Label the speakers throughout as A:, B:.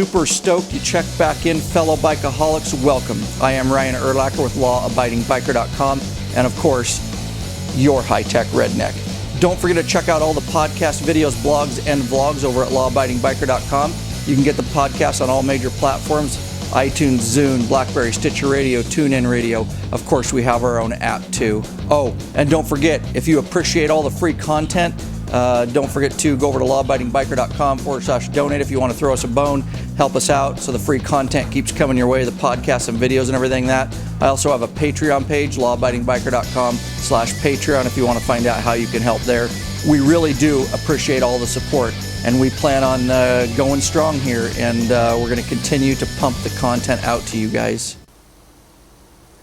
A: super stoked you checked back in, fellow bikeaholics. Welcome. I am Ryan Erlacher with lawabidingbiker.com, and of course, your high-tech redneck. Don't forget to check out all the podcast videos, blogs, and vlogs over at lawabidingbiker.com. You can get the podcast on all major platforms: iTunes, Zune, BlackBerry, Stitcher Radio, TuneIn Radio. Of course, we have our own app too. Oh, and don't forget, if you appreciate all the free content, don't forget to go over to lawabidingbiker.com/donate if you want to throw us a bone, help us out so the free content keeps coming your way, the podcasts and videos and everything that. I also have a Patreon page, lawabidingbiker.com/Patreon, if you want to find out how you can help there. We really do appreciate all the support, and we plan on going strong here, and we're going to continue to pump the content out to you guys.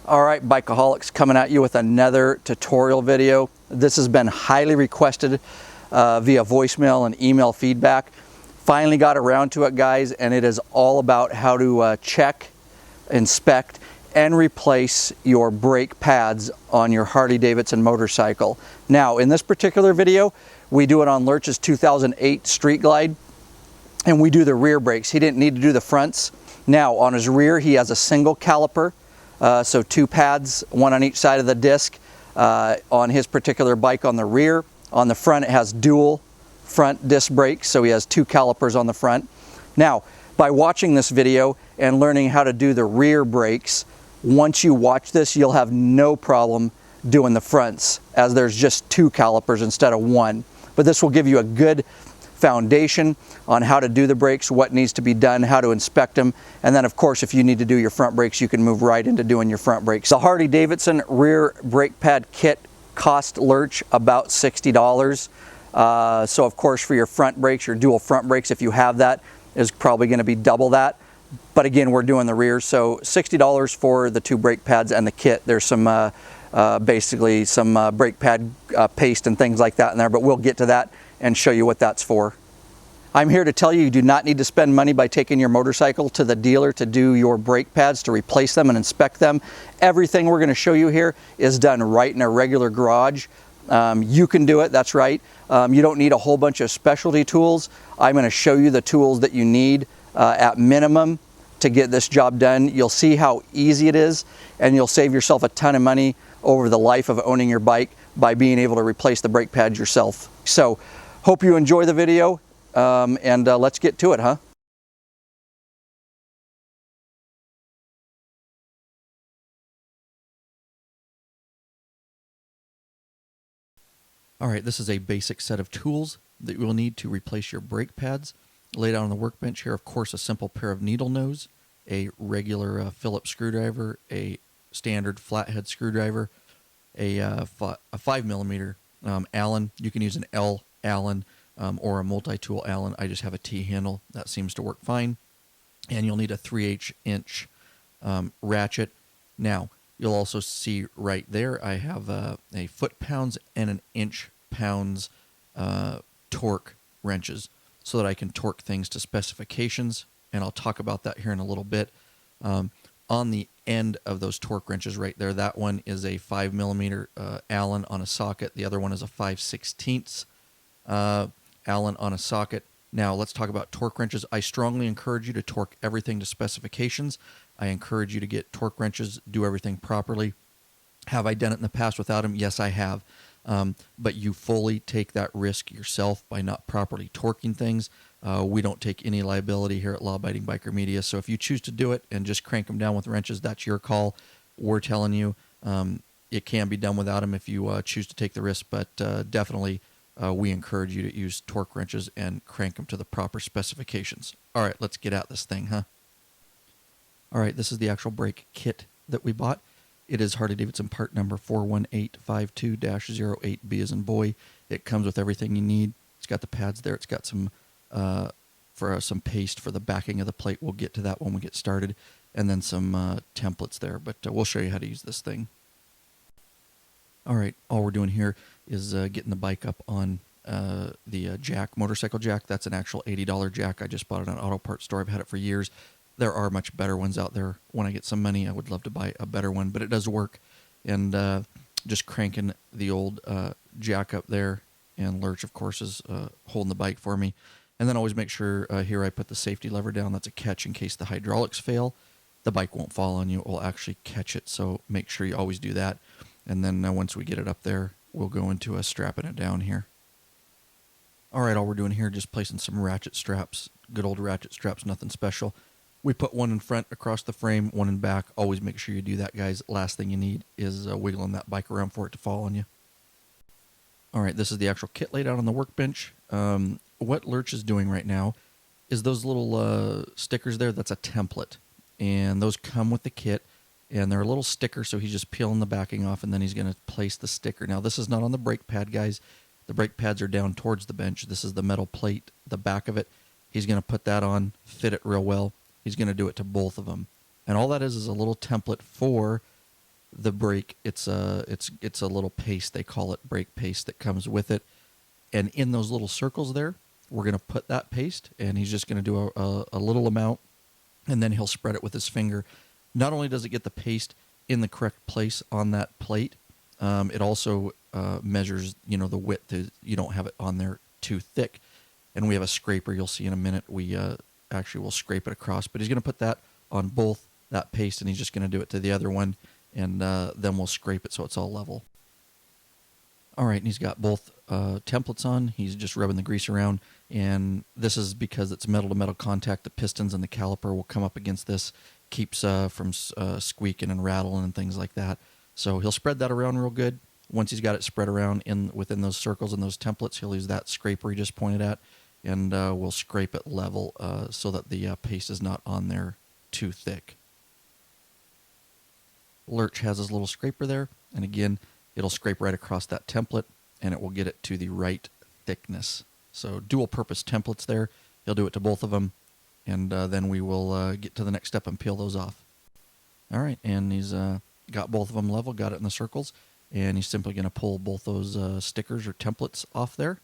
A: All right, bikeaholics, coming at you with another tutorial video. This has been highly requested via voicemail and email feedback. Finally got around to it, guys, and it is all about how to check, inspect, and replace your brake pads on your Harley Davidson motorcycle. Now, in this particular video, we do it on Lurch's 2008 Street Glide, and we do the rear brakes. He didn't need to do the fronts. Now, on his rear, he has a single caliper, so two pads, one on each side of the disc. On his particular bike on the rear. On the front, it has dual front disc brakes, so he has two calipers on the front. Now, by watching this video and learning how to do the rear brakes, once you watch this, you'll have no problem doing the fronts, as there's just two calipers instead of one. But this will give you a good foundation on how to do the brakes, what needs to be done, how to inspect them, and then of course if you need to do your front brakes, you can move right into doing your front brakes. The Harley Davidson rear brake pad kit cost Lurch about $60. So of course for your front brakes, your dual front brakes, if you have that, is probably going to be double that. But again, we're doing the rear, so $60 for the two brake pads and the kit. There's some basically some brake pad paste and things like that in there, but we'll get to that and show you what that's for. I'm here to tell you, you do not need to spend money by taking your motorcycle to the dealer to do your brake pads, to replace them and inspect them. Everything we're going to show you here is done right in a regular garage. You can do it, that's right. You don't need a whole bunch of specialty tools. I'm going to show you the tools that you need at minimum to get this job done. You'll see how easy it is, and you'll save yourself a ton of money over the life of owning your bike by being able to replace the brake pads yourself. So, hope you enjoy the video, and let's get to it, huh?
B: All right, this is a basic set of tools that you will need to replace your brake pads. Laid out on the workbench here, of course, a simple pair of needle nose, a regular Phillips screwdriver, a standard flathead screwdriver, a 5mm Allen. You can use an L Allen or a multi-tool Allen. I just have a T handle. That seems to work fine. And you'll need a 3/8" ratchet. Now, you'll also see right there I have a foot-pounds and an inch-pounds torque wrenches, so that I can torque things to specifications, and I'll talk about that here in a little bit. On the end of those torque wrenches right there, that one is a 5mm Allen on a socket. The other one is a 5/16 Allen on a socket. Now let's talk about torque wrenches. I strongly encourage you to torque everything to specifications. I encourage you to get torque wrenches, do everything properly. Have I done it in the past without them? Yes, I have. But you fully take that risk yourself by not properly torquing things. We don't take any liability here at Law Abiding Biker Media. So if you choose to do it and just crank them down with wrenches, that's your call. We're telling you it can be done without them if you choose to take the risk, but definitely we encourage you to use torque wrenches and crank them to the proper specifications. All right, let's get at this thing, huh? All right, this is the actual brake kit that we bought. It is Harley Davidson part number 41852-08B as in boy. It comes with everything you need. It's got the pads there. It's got some some paste for the backing of the plate. We'll get to that when we get started. And then some templates there. But we'll show you how to use this thing. All right, all we're doing here is getting the bike up on the jack, motorcycle jack. That's an actual $80 jack. I just bought it at an auto parts store. I've had it for years. There are much better ones out there. When I get some money, I would love to buy a better one, but it does work. And just cranking the old jack up there, and Lurch, of course, is holding the bike for me. And then always make sure here I put the safety lever down. That's a catch in case the hydraulics fail. The bike won't fall on you. It will actually catch it. So make sure you always do that. And then once we get it up there, we'll go into strapping it down here. All right, all we're doing here is just placing some ratchet straps. Good old ratchet straps, nothing special. We put one in front across the frame, one in back. Always make sure you do that, guys. Last thing you need is wiggling that bike around for it to fall on you. All right, this is the actual kit laid out on the workbench. What Lurch is doing right now is those little stickers there, that's a template. And those come with the kit, and they're a little sticker, so he's just peeling the backing off, and then he's going to place the sticker. Now, this is not on the brake pad, guys. The brake pads are down towards the bench. This is the metal plate, the back of it. He's going to put that on, fit it real well. He's going to do it to both of them. And all that is a little template for the brake. It's a little paste, they call it brake paste, that comes with it. And in those little circles there, we're going to put that paste, and he's just going to do a little amount, and then he'll spread it with his finger. Not only does it get the paste in the correct place on that plate, it also measures, the width. You don't have it on there too thick. And we have a scraper. You'll see in a minute. We actually will scrape it across. But he's going to put that on both, that paste, and he's just going to do it to the other one, and then we'll scrape it so it's all level. All right, and he's got both templates on. He's just rubbing the grease around, and this is because it's metal-to-metal contact. The pistons and the caliper will come up against this, keeps from squeaking and rattling and things like that. So he'll spread that around real good. Once he's got it spread around within those circles and those templates, he'll use that scraper he just pointed at, and we'll scrape it level so that the paste is not on there too thick. Lurch has his little scraper there, and again, it'll scrape right across that template, and it will get it to the right thickness. So dual-purpose templates there. He'll do it to both of them, and then we will get to the next step and peel those off. All right, and he's got both of them level, got it in the circles, and he's simply going to pull both those stickers or templates off there,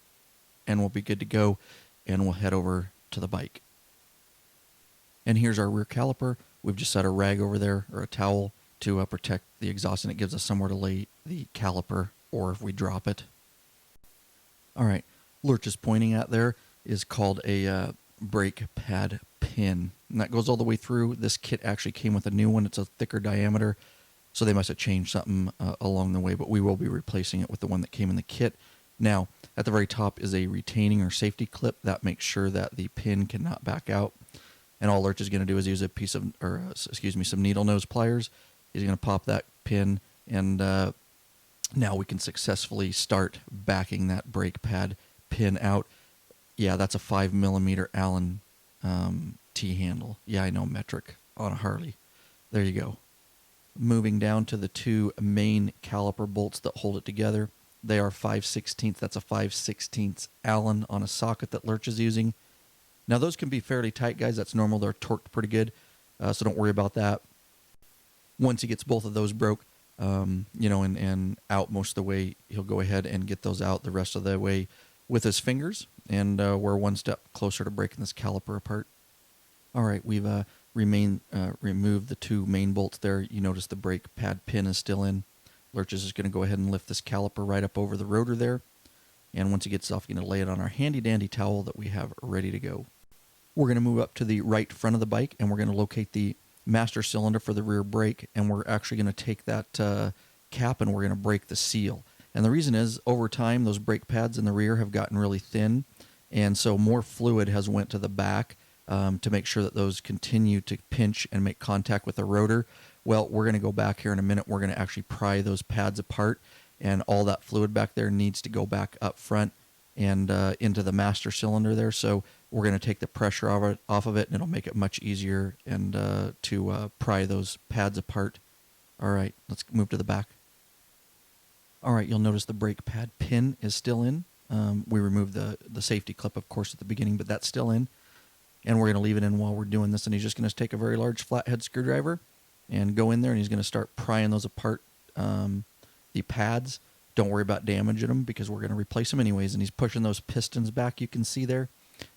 B: and we'll be good to go, and we'll head over to the bike. And here's our rear caliper. We've just set a rag over there, or a towel, to protect the exhaust, and it gives us somewhere to lay the caliper, or if we drop it. All right, Lurch is pointing at there is called a brake pad pin, and that goes all the way through. This kit actually came with a new one. It's a thicker diameter, so they must have changed something along the way, but we will be replacing it with the one that came in the kit. Now, at the very top is a retaining or safety clip that makes sure that the pin cannot back out. And all Lurch is going to do is use some needle nose pliers. He's going to pop that pin, and now we can successfully start backing that brake pad pin out. Yeah, that's a 5mm Allen T-handle. Yeah, I know, metric on a Harley. There you go. Moving down to the two main caliper bolts that hold it together. They are 5/16. That's a 5/16 Allen on a socket that Lurch is using. Now, those can be fairly tight, guys. That's normal. They're torqued pretty good, so don't worry about that. Once he gets both of those broke, and out most of the way, he'll go ahead and get those out the rest of the way with his fingers, and we're one step closer to breaking this caliper apart. All right, we've removed the two main bolts there. You notice the brake pad pin is still in. Lurch is just going to go ahead and lift this caliper right up over the rotor there, and once he gets off, he's going to lay it on our handy-dandy towel that we have ready to go. We're going to move up to the right front of the bike, and we're going to locate the master cylinder for the rear brake, and we're actually going to take that cap and we're going to break the seal. And the reason is, over time, those brake pads in the rear have gotten really thin, and so more fluid has went to the back to make sure that those continue to pinch and make contact with the rotor. Well, we're going to go back here in a minute. We're going to actually pry those pads apart, and all that fluid back there needs to go back up front and into the master cylinder there. So we're going to take the pressure off of it, and it'll make it much easier and to pry those pads apart. All right, let's move to the back. All right, you'll notice the brake pad pin is still in. We removed the safety clip, of course, at the beginning, but that's still in. And we're going to leave it in while we're doing this. And he's just going to take a very large flathead screwdriver and go in there, and he's going to start prying those apart. The pads, don't worry about damaging them because we're going to replace them anyways. And he's pushing those pistons back, you can see there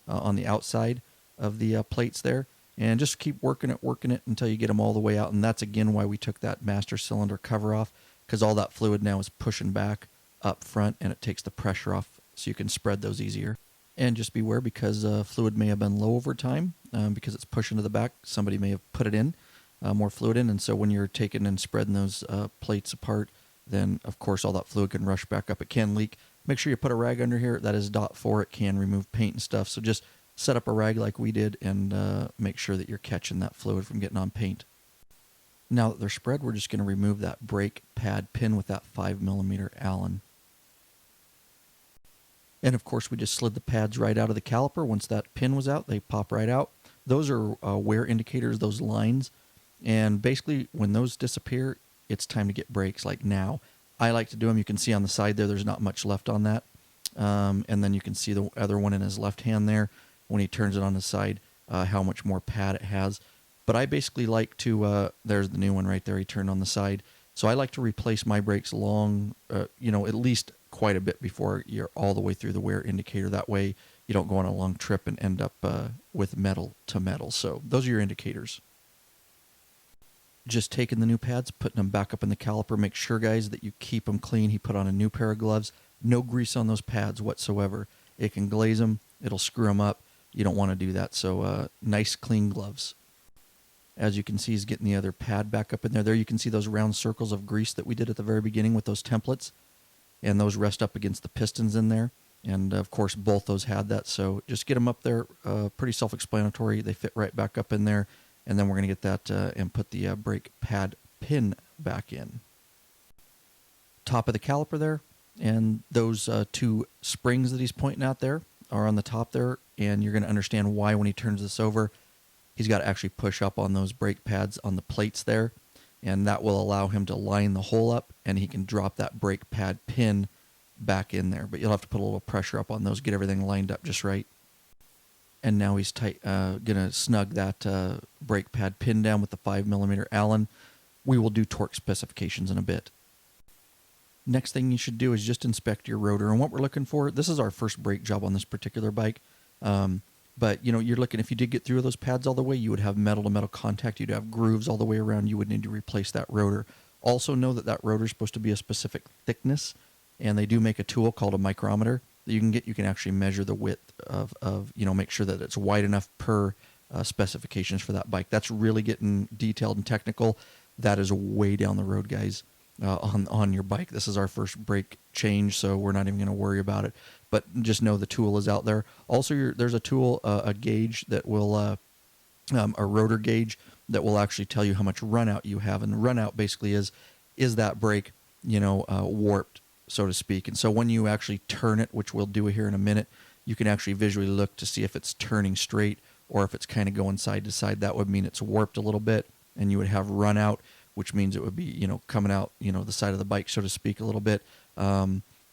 B: on the outside of the plates there. And just keep working it until you get them all the way out. And that's, again, why we took that master cylinder cover off, because all that fluid now is pushing back up front, and it takes the pressure off so you can spread those easier. And just beware, because fluid may have been low over time, because it's pushing to the back. Somebody may have put it in, more fluid in, and so when you're taking and spreading those plates apart, then of course all that fluid can rush back up. It can leak. Make sure you put a rag under here. That is .4. It can remove paint and stuff. So just set up a rag like we did and make sure that you're catching that fluid from getting on paint. Now that they're spread, we're just going to remove that brake pad pin with that 5mm Allen. And of course, we just slid the pads right out of the caliper. Once that pin was out, they pop right out. Those are wear indicators, those lines. And basically, when those disappear, it's time to get brakes, like now. I like to do them. You can see on the side there, there's not much left on that. And then you can see the other one in his left hand there, when he turns it on the side, how much more pad it has. But I basically like to, there's the new one right there, he turned on the side. So I like to replace my brakes long, at least quite a bit before you're all the way through the wear indicator. That way you don't go on a long trip and end up with metal to metal. So those are your indicators. Just taking the new pads, putting them back up in the caliper. Make sure, guys, that you keep them clean. He put on a new pair of gloves. No grease on those pads whatsoever. It can glaze them. It'll screw them up. You don't want to do that. So nice, clean gloves. As you can see, he's getting the other pad back up in there. There you can see those round circles of grease that we did at the very beginning with those templates. And those rest up against the pistons in there. And, of course, both those had that. So just get them up there. Pretty self-explanatory. They fit right back up in there. And then we're going to get that and put the brake pad pin back in. Top of the caliper there. And those two springs that he's pointing out there are on the top there. And you're going to understand why when he turns this over, he's got to actually push up on those brake pads on the plates there. And that will allow him to line the hole up, and he can drop that brake pad pin back in there. But you'll have to put a little pressure up on those, get everything lined up just right. And now he's going to snug that brake pad pin down with the 5mm Allen. We will do torque specifications in a bit. Next thing you should do is just inspect your rotor. And what we're looking for, this is our first brake job on this particular bike. But, you're looking, if you did get through those pads all the way, you would have metal-to-metal contact. You'd have grooves all the way around. You would need to replace that rotor. Also know that that rotor is supposed to be a specific thickness, and they do make a tool called a micrometer that you can get. You can actually measure the width of make sure that it's wide enough per specifications for that bike. That's really getting detailed and technical. That is way down the road, guys, on your bike. This is our first brake change, so we're not even going to worry about it. But just know the tool is out there. Also, there's a tool, a gauge that will, a rotor gauge that will actually tell you how much run out you have. And run out basically is that brake, warped, so to speak. And so when you actually turn it, which we'll do here in a minute, you can actually visually look to see if it's turning straight or if it's kind of going side to side. That would mean it's warped a little bit, and you would have run out, which means it would be, coming out, the side of the bike, so to speak, a little bit.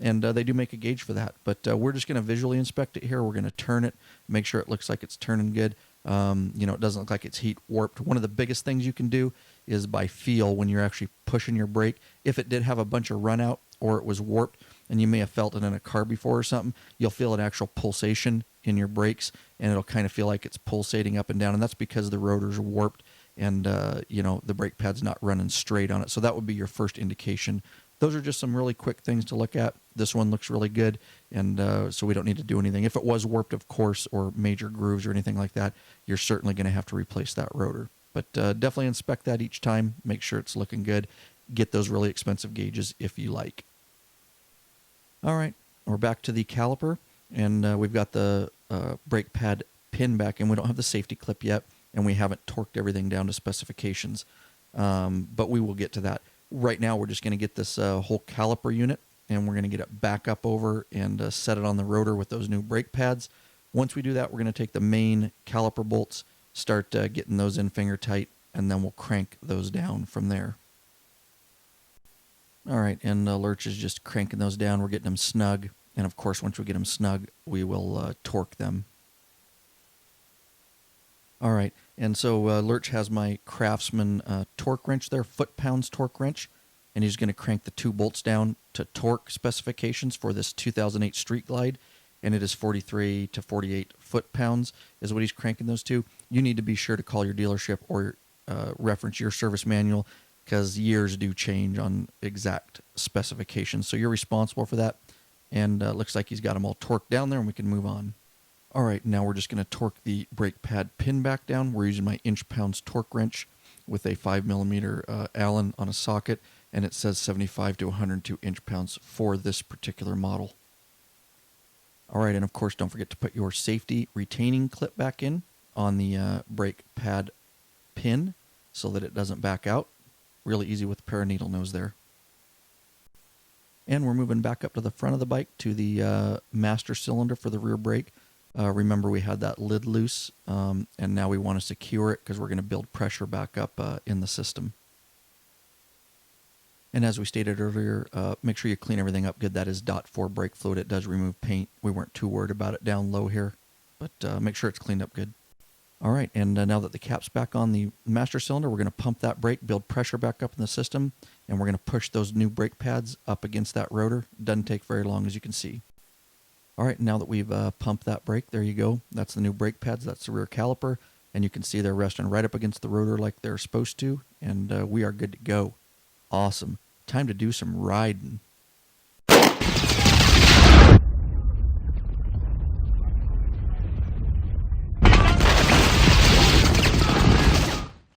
B: And they do make a gauge for that. But we're just going to visually inspect it here. We're going to turn it, make sure it looks like it's turning good. It doesn't look like it's heat warped. One of the biggest things you can do is by feel when you're actually pushing your brake. If it did have a bunch of run out or it was warped, and you may have felt it in a car before or something, you'll feel an actual pulsation in your brakes, and it'll kind of feel like it's pulsating up and down. And that's because the rotor's warped and, the brake pad's not running straight on it. So that would be your first indication. Those are just some really quick things to look at. This one looks really good, and so we don't need to do anything. If it was warped, of course, or major grooves or anything like that, you're certainly going to have to replace that rotor. But definitely inspect that each time. Make sure it's looking good. Get those really expensive gauges if you like. All right, we're back to the caliper, and we've got the brake pad pin back, and we don't have the safety clip yet, and we haven't torqued everything down to specifications, but we will get to that. Right now, we're just going to get this whole caliper unit, and we're going to get it back up over and set it on the rotor with those new brake pads. Once we do that, we're going to take the main caliper bolts, start getting those in finger tight, and then we'll crank those down from there. All right, and Lurch is just cranking those down. We're getting them snug, and of course, once we get them snug, we will torque them. All right, and so Lurch has my Craftsman torque wrench there, foot-pounds torque wrench, and he's going to crank the two bolts down to torque specifications for this 2008 Street Glide, and it is 43 to 48 foot-pounds is what he's cranking those to. You need to be sure to call your dealership or reference your service manual, because years do change on exact specifications, so you're responsible for that. And it looks like he's got them all torqued down there, and we can move on. All right, now we're just going to torque the brake pad pin back down. We're using my inch-pounds torque wrench with a 5mm Allen on a socket, and it says 75 to 102 inch-pounds for this particular model. All right, and of course, don't forget to put your safety retaining clip back in on the brake pad pin so that it doesn't back out. Really easy with a pair of needle nose there. And we're moving back up to the front of the bike to the master cylinder for the rear brake. Remember, we had that lid loose, and now we want to secure it because we're going to build pressure back up in the system. And as we stated earlier, make sure you clean everything up good. That is .4 brake fluid. It does remove paint. We weren't too worried about it down low here, but make sure it's cleaned up good. All right, and now that the cap's back on the master cylinder, we're going to pump that brake, build pressure back up in the system, and we're going to push those new brake pads up against that rotor. Doesn't take very long, as you can see. All right, now that we've pumped that brake, there you go. That's the new brake pads. That's the rear caliper, and you can see they're resting right up against the rotor like they're supposed to, and we are good to go. Awesome. Time to do some riding.